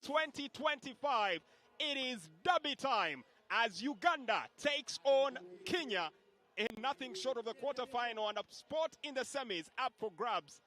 2025. It is derby time as Uganda takes on Kenya in nothing short of the quarterfinal, and a spot in the semis up for grabs.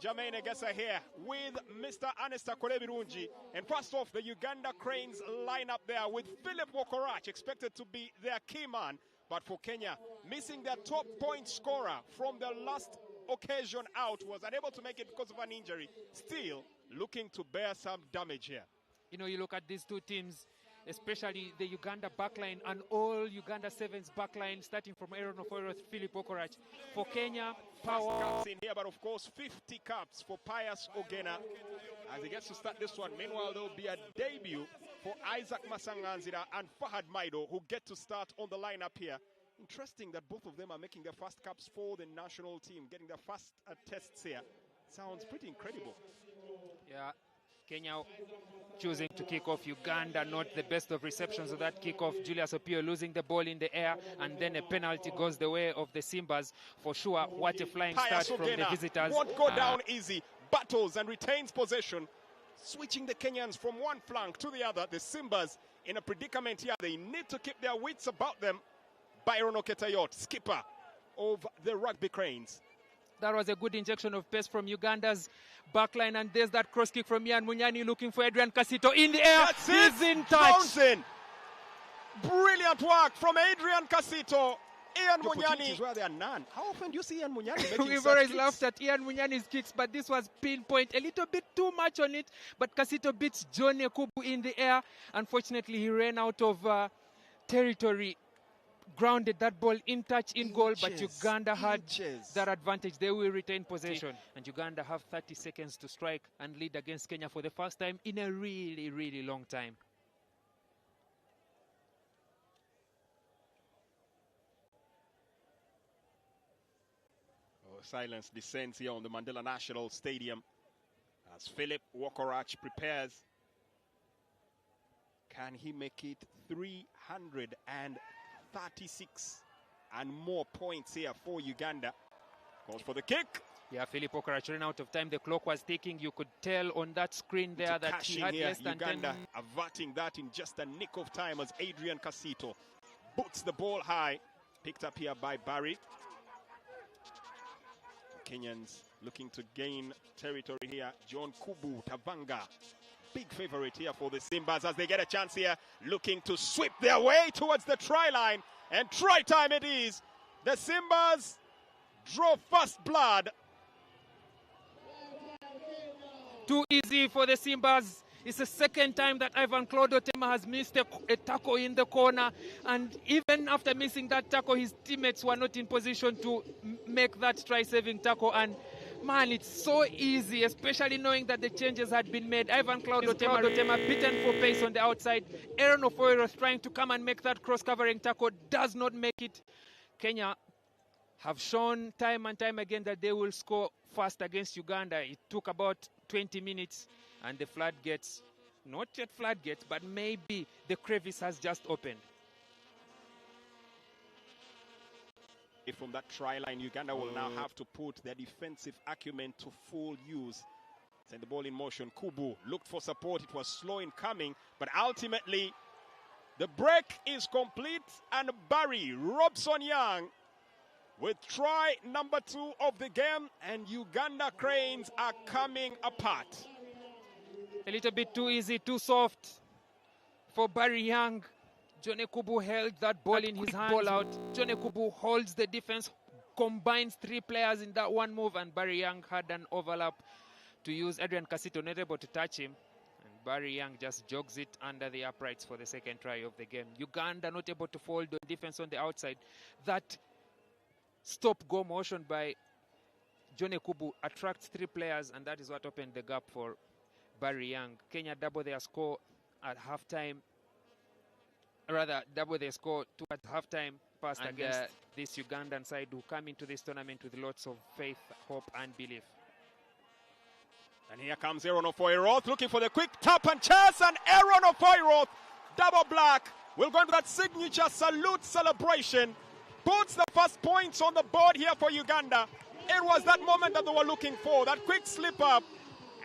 Jermaine Egesa here with Mr. Anesta Kolebirunji. And first off, the Uganda Cranes line up there with Philip Wokorach expected to be their key man. But for Kenya, missing their top point scorer from the last occasion out, was unable to make it because of an injury. Still looking to bear some damage here. You know, you look at these two teams, especially the Uganda backline and all Uganda Sevens backline, starting from Aaron Ofoiro, Philip Wokorach. For Kenya, power. Caps in here, but of course 50 caps for Pius Ogena as he gets to start this one. Meanwhile, there will be a debut for Isaac Masanganzira and Fahad Maido, who get to start on the lineup here. Interesting that both of them are making their first caps for the national team, getting their first tests here. Sounds pretty incredible. Yeah. Kenya choosing to kick off. Uganda not the best of receptions of that kickoff. Julius Opio losing the ball in the air, and then a penalty goes the way of the Simbas. For sure, what a flying start from the visitors. Won't go down easy. Battles and retains possession. Switching the Kenyans from one flank to the other. The Simbas in a predicament here. They need to keep their wits about them. Byron Oketayot, skipper of the Rugby Cranes. That was a good injection of pace from Uganda's backline, and there's that cross kick from Ian Munyani looking for Adrian Casito in the air. He's in touch. Bouncing. Brilliant work from Adrian Casito. Ian Munyani. Where there are none. How often do you see Ian Munyani making We've always laughed at Ian Munyani's kicks, but this was pinpoint, a little bit too much on it. But Casito beats John Yakubu in the air. Unfortunately, he ran out of territory. Grounded that ball in touch, in goal, but Uganda had that advantage. They will retain possession. And Uganda have 30 seconds to strike and lead against Kenya for the first time in a really, really long time. Oh, silence descends here on the Mandela National Stadium as Philip Wokorach prepares. Can he make it 336 and more points here for Uganda? Goes for the kick. Yeah, Philip Wokorach ran out of time. The clock was ticking. You could tell on that screen there that he had less than Uganda 10. averting that in just a nick of time as Adrian Casito boots the ball high. Picked up here by Barry. Kenyans looking to gain territory here. John Kubu Tavanga, big favorite here for the Simbas as they get a chance here, looking to sweep their way towards the try line. And try time it is. The Simbas draw first blood. Too easy for the Simbas. It's the second time that Ivan Claude Otema has missed a tackle in the corner. And even after missing that tackle, his teammates were not in position to make that try-saving tackle. And man, it's so easy, especially knowing that the changes had been made. Ivan Claude Otema beaten for pace on the outside. Aaron Ofoiro trying to come and make that cross-covering tackle, does not make it. Kenya have shown time and time again that they will score fast against Uganda. It took about 20 minutes and the floodgates, not yet floodgates, but maybe the crevice has just opened. From that try line, Uganda will now have to put their defensive acumen to full use. Send the ball in motion. Kubu looked for support. It was slow in coming, but ultimately the break is complete, and Barry Robson Young with try number 2 of the game, and Uganda Cranes are coming apart. A little bit too easy, too soft for Barry Young. John Kubu held that ball in his hand. Ball out. John Kubu holds the defense, combines 3 players in that one move, and Barry Young had an overlap to use. Adrian Casito not able to touch him, and Barry Young just jogs it under the uprights for the second try of the game. Uganda not able to fold the defense on the outside. That stop-go motion by John Kubu attracts 3 players, and that is what opened the gap for Barry Young. Kenya double their score at halftime. Rather, double their score towards halftime past against this Ugandan side who come into this tournament with lots of faith, hope, and belief. And here comes Aaron Ofoiro looking for the quick tap and chance, and Aaron Ofoiro, double black, will go into that signature salute celebration. Puts the first points on the board here for Uganda. It was that moment that they were looking for, that quick slip up.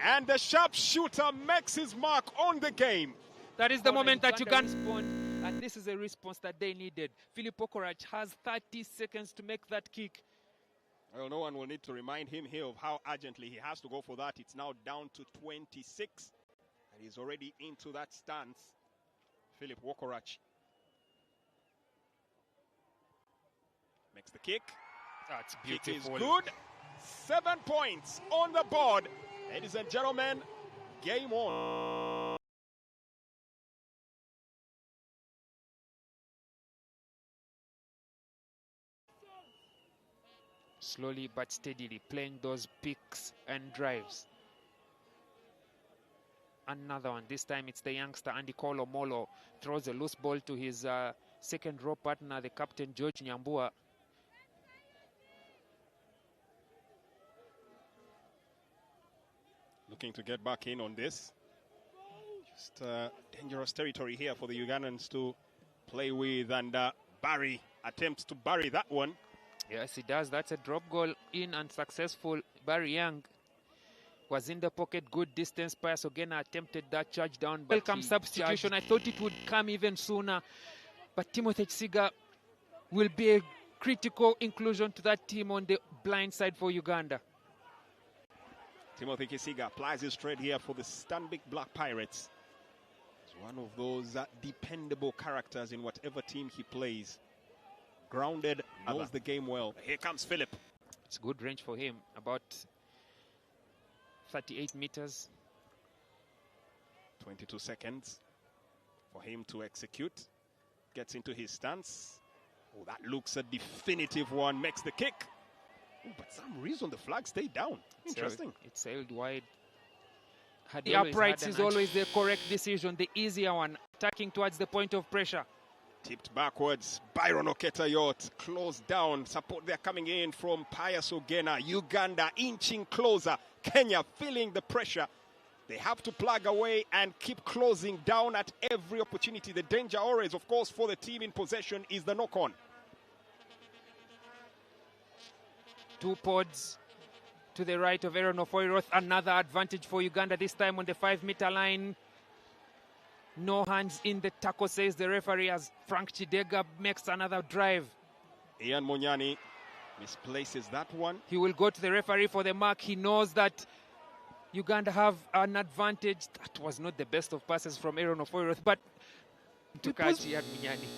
And the sharpshooter makes his mark on the game. That is the moment that Uganda respond, and this is a response that they needed. Philip Okorach has 30 seconds to make that kick. Well, no one will need to remind him here of how urgently he has to go for that. It's now down to 26, and he's already into that stance. Philip Okorach makes the kick. That's Kick is beautiful. good. 7 points on the board. Ladies and gentlemen, game on. Slowly but steadily playing those picks and drives. Another one. This time it's the youngster Andy Kolomolo. Throws a loose ball to his second row partner, the captain George Nyambua. Looking to get back in on this. Just dangerous territory here for the Ugandans to play with, and Barry attempts to bury that one. Yes, he does. That's a drop goal in and successful. Barry Young was in the pocket, good distance pass. Again, attempted that charge down. Welcome substitution. I thought it would come even sooner, but Timothy Siga will be a critical inclusion to that team on the blind side for Uganda. Timothy Kisiga applies his trade here for the Stanbic Black Pirates. He's one of those dependable characters in whatever team he plays. Grounded, knows the game well. Here comes Philip. It's good range for him, about 38 meters. 22 seconds for him to execute. Gets into his stance. Oh, that looks a definitive one. Makes the kick. Oh, but some reason the flag stayed down. Interesting. It sailed wide. The uprights is always the correct decision, the easier one. Attacking towards the point of pressure. Tipped backwards. Byron Oketayot closed down. Support there coming in from Pius Ogena. Uganda inching closer. Kenya feeling the pressure. They have to plug away and keep closing down at every opportunity. The danger always, of course, for the team in possession is the knock-on. 2 pods to the right of Aaron Ofoiroth. Another advantage for Uganda, this time on the 5-meter line. No hands in the tackle, says the referee, as Frank Chidega makes another drive. Ian Monyani misplaces that one. He will go to the referee for the mark. He knows that Uganda have an advantage. That was not the best of passes from Aaron Ofoiroth, but to catch Ian Monyani.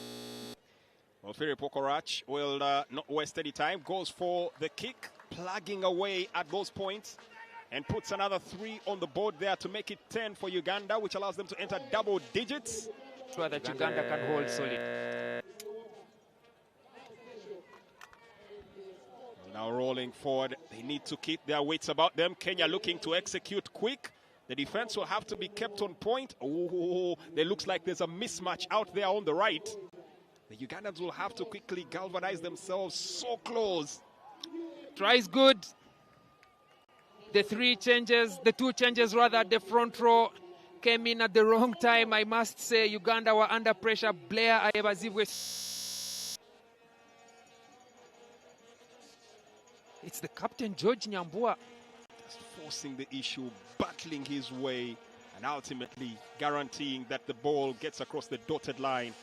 Well, Philip Okorach will not waste any time. Goes for the kick, plugging away at those points, and puts another 3 on the board there to make it 10 for Uganda, which allows them to enter double digits. Sure that Uganda can hold solid. Now rolling forward, they need to keep their wits about them. Kenya looking to execute quick. The defense will have to be kept on point. Oh, there looks like there's a mismatch out there on the right. The Ugandans will have to quickly galvanize themselves. So close. Tries good. The 2 changes rather, at the front row came in at the wrong time. I must say Uganda were under pressure. Blair Ayebazibwe. It's the captain, George Nyambua. Just forcing the issue, battling his way, and ultimately guaranteeing that the ball gets across the dotted line.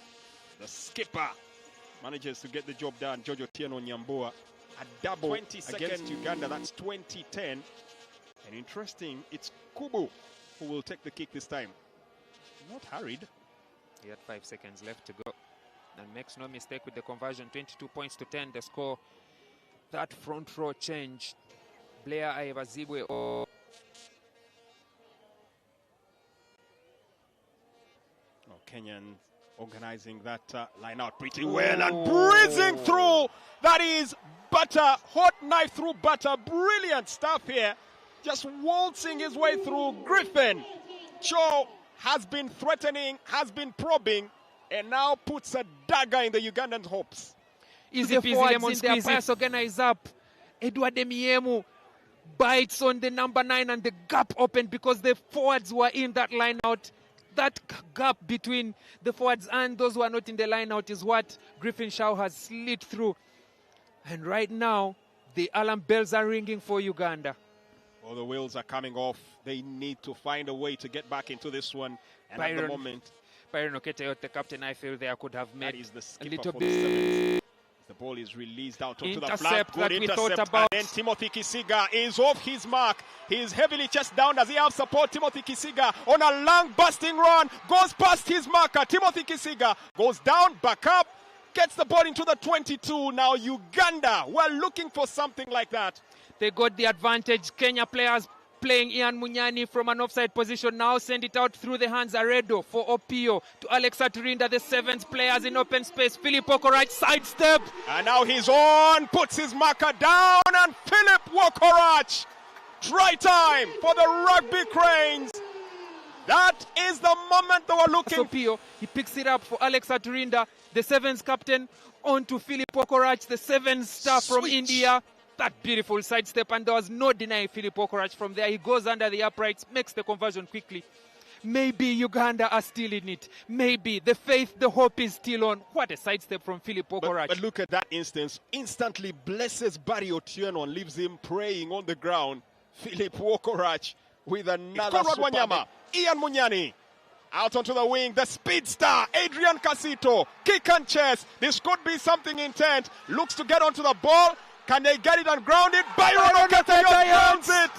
The skipper manages to get the job done. Jojo Tieno Nyambua. A double 20 against Uganda. That's 20-10. And interesting, it's Kubu who will take the kick this time. Not hurried. He had 5 seconds left to go. And makes no mistake with the conversion. 22 points to 10, the score. That front row change. Blair Ayebazibwe. Oh, Kenyan organizing that line out pretty well and breezing through. That is butter, hot knife through butter. Brilliant stuff here. Just waltzing his way through. Griffin Cho has been threatening, has been probing, and now puts a dagger in the Ugandan hopes. Easy peasy lemon squeezy. Pass organized up. Edward Emiemu bites on the number 9 and the gap opened because the forwards were in that line out. That gap between the forwards and those who are not in the line out is what Griffin Shaw has slid through. And right now, the alarm bells are ringing for Uganda. Oh, the wheels are coming off. They need to find a way to get back into this one. And at the moment, Byron Oketayot, the captain, I feel there could have made a little bit. The ball is released out onto the flat. Good intercept. And then Timothy Kisiga is off his mark. He is heavily chest down. Does he have support? Timothy Kisiga on a long busting run. Goes past his marker. Timothy Kisiga goes down, back up, gets the ball into the 22. Now Uganda were looking for something like that. They got the advantage. Kenya players playing Ian Munyani from an offside position. Now send it out through the hands. Aredo for Opio to Alex Aturinda, the seventh players in open space. Philip Okorach sidestep. And now he's on, puts his marker down, and Philip Okorach. Try time for the Rugby Cranes. That is the moment they were looking for. Opio, he picks it up for Alex Aturinda, the seventh captain, on to Philip Okorach, the seventh star from India. That beautiful sidestep, and there was no denying Philip Okorach from there. He goes under the uprights, makes the conversion quickly. Maybe Uganda are still in it. Maybe the faith, the hope is still on. What a sidestep from Philip Okorach. But look at that instance. Instantly blesses Barry Otieno and leaves him praying on the ground. Philip Okorach with another Wanyama. Ian Munyani out onto the wing. The speedster, Adrian Casito. Kick and chase. This could be something intent. Looks to get onto the ball. Can they get it and ground it? Byron Oketayot grounds it.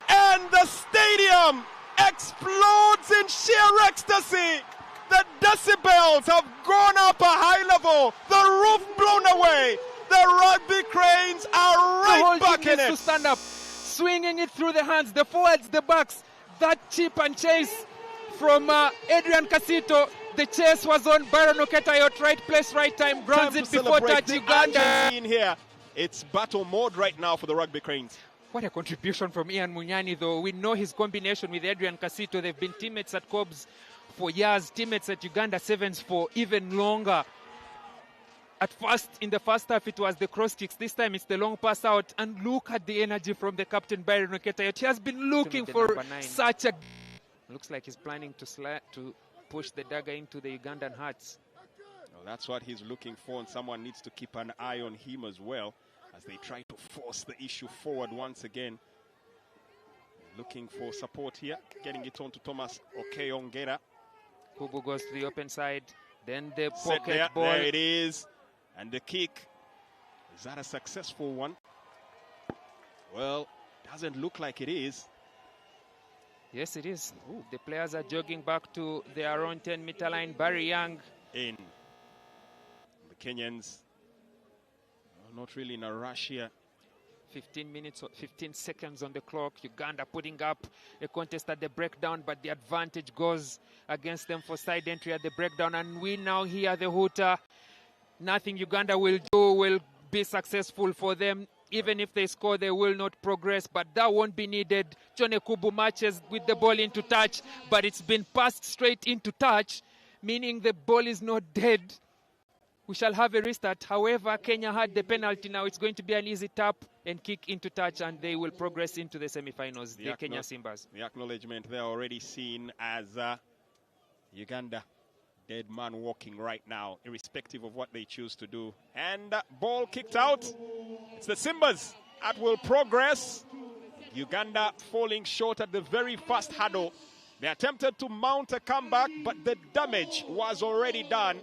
And the stadium explodes in sheer ecstasy. The decibels have gone up a high level. The roof blown away. The Rugby Cranes are right back in it. To stand up, swinging it through the hands, the forwards, the backs. That chip and chase from Adrian Casito. The chase was on Byron Oketayot. Right place, right time. Grounds it before touch. Uganda in here. It's battle mode right now for the Rugby Cranes. What a contribution from Ian Munyani, though. We know his combination with Adrian Casito. They've been teammates at Cobs for years, teammates at Uganda Sevens for even longer. At first, in the first half, it was the cross kicks. This time, it's the long pass out. And look at the energy from the captain, Byron Oketayot. He has been looking for such a... Looks like he's planning to push the dagger into the Ugandan hearts. Well, that's what he's looking for, and someone needs to keep an eye on him as well as they try to force the issue forward once again. Looking for support here, getting it on to Thomas Okeyongera. Kubu goes to the open side, then the pocket ball. There it is, and the kick. Is that a successful one? Well, doesn't look like it is. Yes, it is. Ooh. The players are jogging back to their own 10-meter line. Barry Young in. The Kenyans are not really in a rush here. 15 seconds on the clock. Uganda putting up a contest at the breakdown, but the advantage goes against them for side entry at the breakdown. And we now hear the hooter. Nothing Uganda will do will be successful for them. Even if they score, they will not progress, but that won't be needed. Jone Kubu matches with the ball into touch, but it's been passed straight into touch, meaning the ball is not dead. We shall have a restart. However, Kenya had the penalty. Now it's going to be an easy tap and kick into touch, and they will progress into the semi-finals, the Kenya Simbas. The acknowledgement there already seen as Uganda. Dead man walking right now, irrespective of what they choose to do. And ball kicked out. It's the Simbas that will progress. Uganda falling short at the very first hurdle. They attempted to mount a comeback, but the damage was already done.